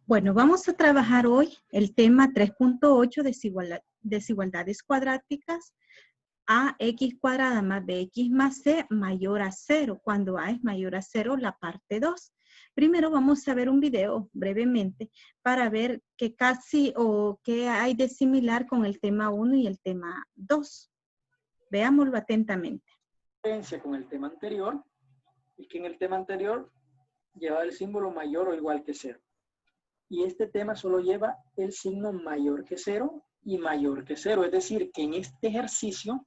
Bueno, vamos a trabajar hoy el tema 3.8, desigualdades cuadráticas, ax cuadrada más bx más c mayor a 0, cuando a es mayor a 0, la parte 2. Primero vamos a ver un video brevemente para ver qué casi o qué hay de similar con el tema 1 y el tema 2. Veámoslo atentamente. La diferencia con el tema anterior es que en el tema anterior llevaba el símbolo mayor o igual que 0. Y este tema solo lleva el signo mayor que 0 y mayor que 0. Es decir, que en este ejercicio...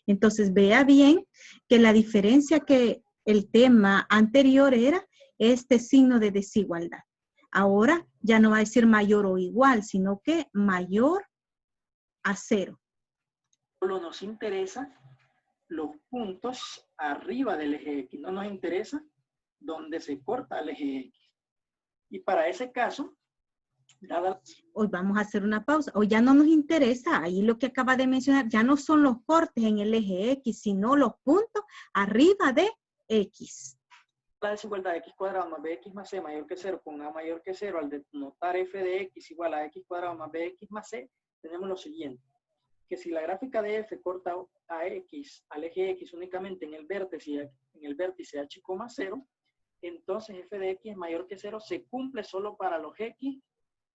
Entonces, vea bien que la diferencia que el tema anterior era este signo de desigualdad. Ahora ya no va a decir mayor o igual, sino que mayor a 0. Solo nos interesa los puntos arriba del eje X. No nos interesa dónde se corta el eje X. Y para ese caso, hoy vamos a hacer una pausa. Hoy ya no nos interesa, ahí lo que acaba de mencionar, ya no son los cortes en el eje X, sino los puntos arriba de X. La desigualdad de x cuadrado más bx más c mayor que 0 con a mayor que 0, al denotar f de x igual a x cuadrado más bx más c, tenemos lo siguiente. Que si la gráfica de f corta a x al eje x únicamente en el vértice h, 0, entonces f de x es mayor que 0 se cumple solo para los x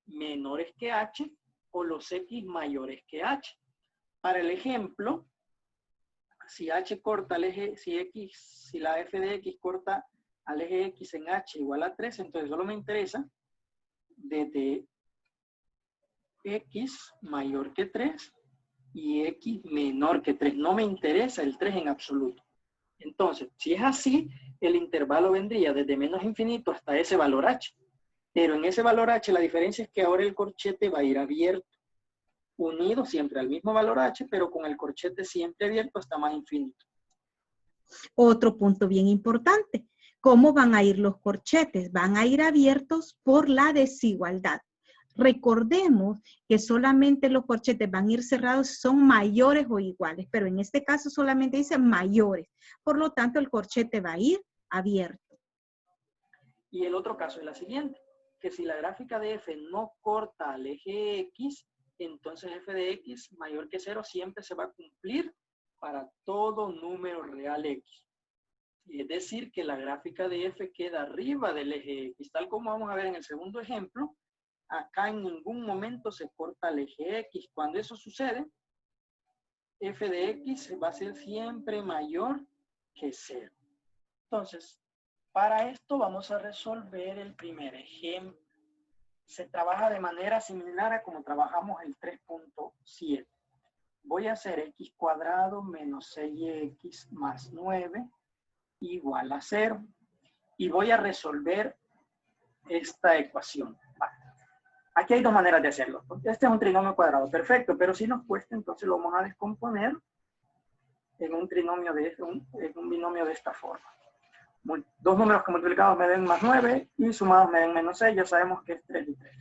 menores que h o los x mayores que h. Para el ejemplo, si h corta al eje, si la f de x corta al eje x en h igual a 3, entonces solo me interesa desde x mayor que 3 y x menor que 3. No me interesa el 3 en absoluto. Entonces, si es así, el intervalo vendría desde menos infinito hasta ese valor h. Pero en ese valor h la diferencia es que ahora el corchete va a ir abierto, unido siempre al mismo valor h, pero con el corchete siempre abierto hasta más infinito. Otro punto bien importante. ¿Cómo van a ir los corchetes? Van a ir abiertos por la desigualdad. Recordemos que solamente los corchetes van a ir cerrados si son mayores o iguales, pero en este caso solamente dice mayores. Por lo tanto, el corchete va a ir abierto. Y el otro caso es la siguiente, que si la gráfica de f no corta al eje x, entonces f de x mayor que 0 siempre se va a cumplir para todo número real x. Es decir, que la gráfica de f queda arriba del eje x, tal como vamos a ver en el segundo ejemplo. Acá en ningún momento se corta el eje x. Cuando eso sucede, f de x va a ser siempre mayor que 0. Entonces, para esto vamos a resolver el primer ejemplo. Se trabaja de manera similar a como trabajamos el 3.7. Voy a hacer x cuadrado menos 6x más 9 igual a 0. Y voy a resolver esta ecuación. Aquí hay dos maneras de hacerlo. Este es un trinomio cuadrado, perfecto, pero si nos cuesta, entonces lo vamos a descomponer en un trinomio en un binomio de esta forma. Dos números que multiplicados me den más 9 y sumados me den menos 6, ya sabemos que es 3 y 3.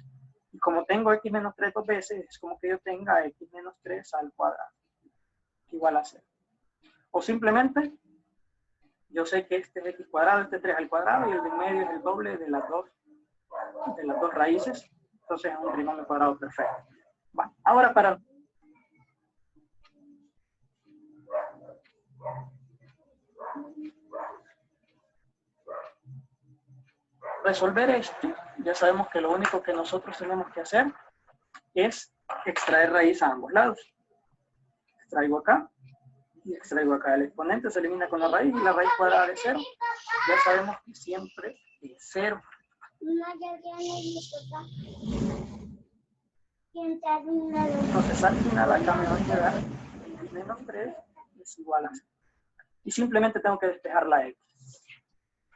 Y como tengo x menos 3 dos veces, es como que yo tenga x menos 3 al cuadrado, igual a 0. O simplemente, yo sé que este es x cuadrado, este 3 al cuadrado, y el de medio es el doble de las dos raíces. Entonces es un trinomio cuadrado perfecto. Bueno, ahora para resolver esto, ya sabemos que lo único que nosotros tenemos que hacer es extraer raíz a ambos lados. Extraigo acá y extraigo acá. El exponente se elimina con la raíz y la raíz cuadrada de 0. Ya sabemos que siempre es 0. Entonces al final acá me va a quedar x menos 3 es igual a 0. Y simplemente tengo que despejar la x.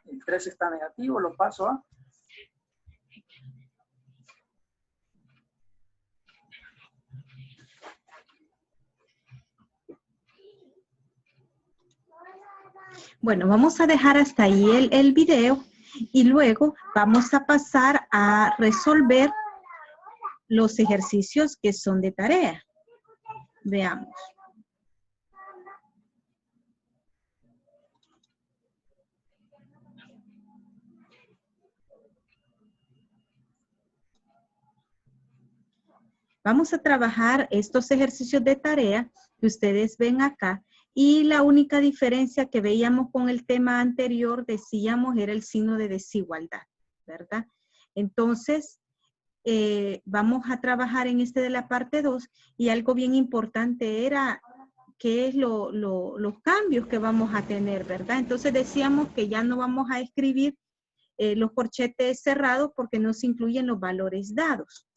El 3 está negativo, lo paso a... Bueno, vamos a dejar hasta ahí el video y luego vamos a pasar a resolver los ejercicios que son de tarea. Veamos. Vamos a trabajar estos ejercicios de tarea que ustedes ven acá. Y la única diferencia que veíamos con el tema anterior, decíamos, era el signo de desigualdad, ¿verdad? Entonces, vamos a trabajar en este de la parte 2 y algo bien importante era qué es los cambios que vamos a tener, ¿verdad? Entonces decíamos que ya no vamos a escribir los corchetes cerrados porque no se incluyen los valores dados.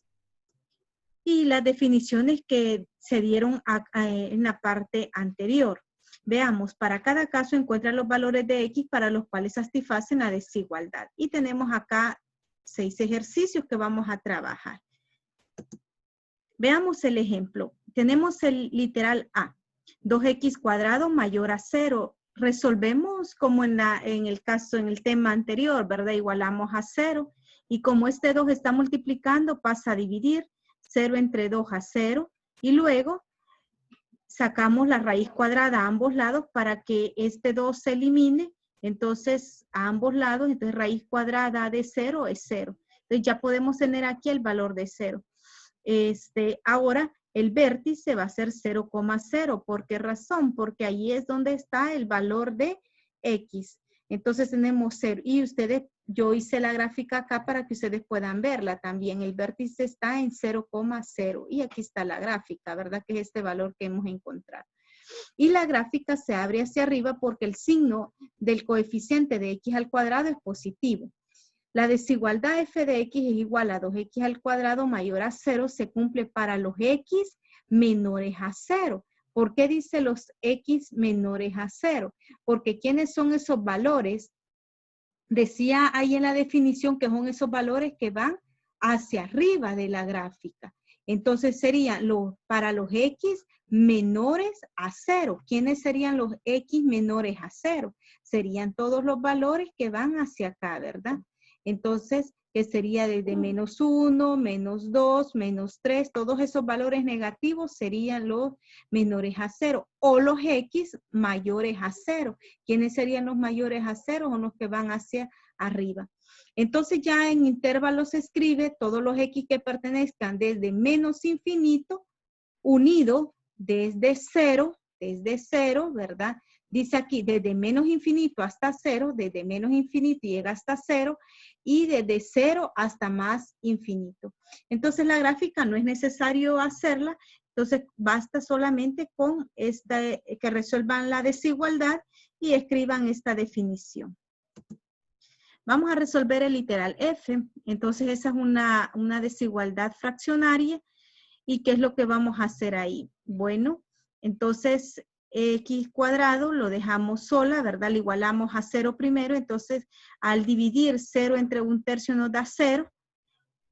Y las definiciones que se dieron en la parte anterior. Veamos, para cada caso encuentra los valores de X para los cuales satisfacen la desigualdad. Y tenemos acá 6 ejercicios que vamos a trabajar. Veamos el ejemplo. Tenemos el literal A. 2x cuadrado mayor a 0. Resolvemos como en el tema anterior, ¿verdad? Igualamos a 0. Y como este 2 está multiplicando, pasa a dividir 0 entre 2 a 0. Y luego sacamos la raíz cuadrada a ambos lados para que este 2 se elimine. Entonces, a ambos lados, entonces raíz cuadrada de 0 es 0. Entonces, ya podemos tener aquí el valor de 0. Ahora, el vértice va a ser 0,0. ¿Por qué razón? Porque ahí es donde está el valor de X. Entonces, tenemos 0. Y yo hice la gráfica acá para que ustedes puedan verla también. El vértice está en 0,0. Y aquí está la gráfica, ¿verdad? Que es este valor que hemos encontrado. Y la gráfica se abre hacia arriba porque el signo del coeficiente de X al cuadrado es positivo. La desigualdad f de X es igual a 2X al cuadrado mayor a 0 se cumple para los X menores a 0. ¿Por qué dice los X menores a 0? Porque ¿quiénes son esos valores? Decía ahí en la definición que son esos valores que van hacia arriba de la gráfica. Entonces serían para los X menores a 0. ¿Quiénes serían los X menores a 0? Serían todos los valores que van hacia acá, ¿verdad? Entonces, que sería desde menos 1, menos 2, menos 3, todos esos valores negativos serían los menores a 0 o los X mayores a 0. ¿Quiénes serían los mayores a 0 o los que van hacia arriba? Entonces ya en intervalos se escribe todos los X que pertenezcan desde menos infinito unido desde 0, ¿verdad? Dice aquí, desde menos infinito hasta 0, desde menos infinito llega hasta 0, y desde 0 hasta más infinito. Entonces la gráfica no es necesario hacerla, entonces basta solamente con que resuelvan la desigualdad y escriban esta definición. Vamos a resolver el literal F, entonces esa es una desigualdad fraccionaria. ¿Y qué es lo que vamos a hacer ahí? Bueno, entonces X cuadrado lo dejamos sola, ¿verdad? Le igualamos a 0 primero, entonces al dividir 0 entre 1/3 nos da 0.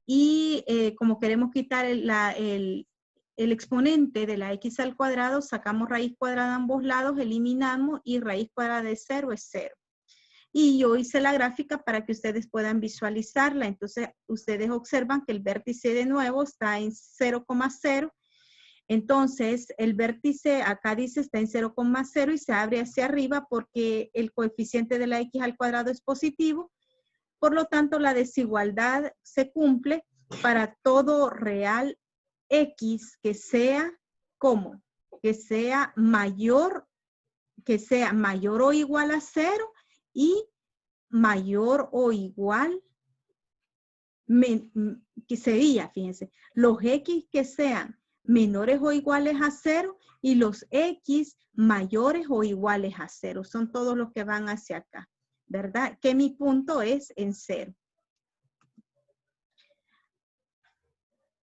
Y como queremos quitar el exponente de la X al cuadrado, sacamos raíz cuadrada a ambos lados, eliminamos y raíz cuadrada de 0 es 0. Y yo hice la gráfica para que ustedes puedan visualizarla. Entonces, ustedes observan que el vértice de nuevo está en 0,0. Entonces, el vértice acá dice está en 0,0 y se abre hacia arriba porque el coeficiente de la X al cuadrado es positivo. Por lo tanto, la desigualdad se cumple para todo real X que sea, ¿cómo? Que sea mayor o igual a 0 y mayor o igual, que sería, fíjense, los X que sean menores o iguales a 0 y los X mayores o iguales a 0. Son todos los que van hacia acá, ¿verdad? Que mi punto es en 0.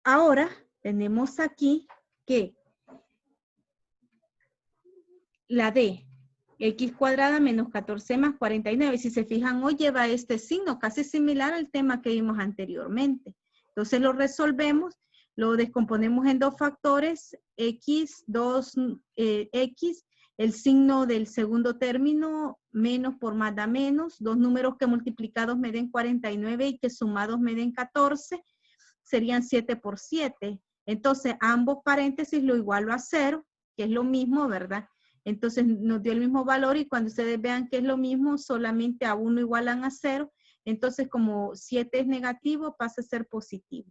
Ahora tenemos aquí que la D, X cuadrada menos 14 más 49. Si se fijan, hoy lleva este signo casi similar al tema que vimos anteriormente. Entonces lo resolvemos, lo descomponemos en dos factores, X, X, el signo del segundo término, menos por más da menos, dos números que multiplicados me den 49 y que sumados me den 14, serían 7 por 7. Entonces ambos paréntesis lo igualo a 0, que es lo mismo, ¿verdad? Entonces nos dio el mismo valor y cuando ustedes vean que es lo mismo, solamente a 1 igualan a 0. Entonces como 7 es negativo, pasa a ser positivo.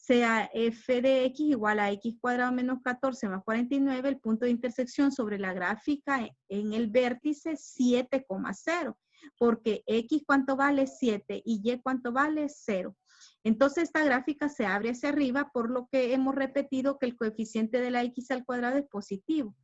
sea f de x igual a x cuadrado menos 14 más 49, el punto de intersección sobre la gráfica en el vértice 7,0, porque x cuánto vale 7 y y cuánto vale 0. Entonces esta gráfica se abre hacia arriba, por lo que hemos repetido que el coeficiente de la x al cuadrado es positivo.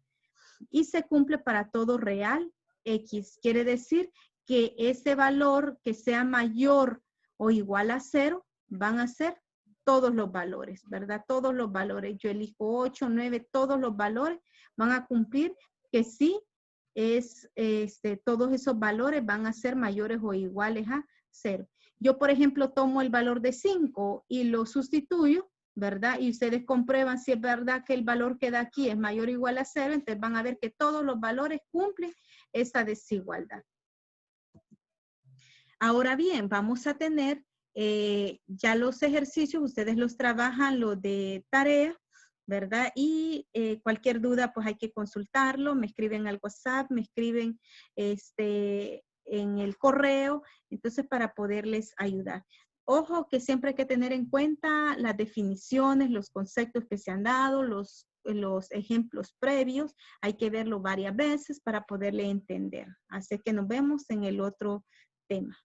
Y se cumple para todo real x. Quiere decir que ese valor que sea mayor o igual a 0 van a ser todos los valores, ¿verdad? Todos los valores. Yo elijo 8, 9, todos los valores van a cumplir que sí es, todos esos valores van a ser mayores o iguales a 0. Yo, por ejemplo, tomo el valor de 5 y lo sustituyo, ¿verdad? Y ustedes comprueban si es verdad que el valor que da aquí es mayor o igual a 0, entonces van a ver que todos los valores cumplen esa desigualdad. Ahora bien, vamos a tener ya los ejercicios, ustedes los trabajan, los de tarea, ¿verdad? Y cualquier duda, pues hay que consultarlo, me escriben al WhatsApp, me escriben en el correo, entonces para poderles ayudar. Ojo que siempre hay que tener en cuenta las definiciones, los conceptos que se han dado, los ejemplos previos, hay que verlo varias veces para poderle entender. Así que nos vemos en el otro tema.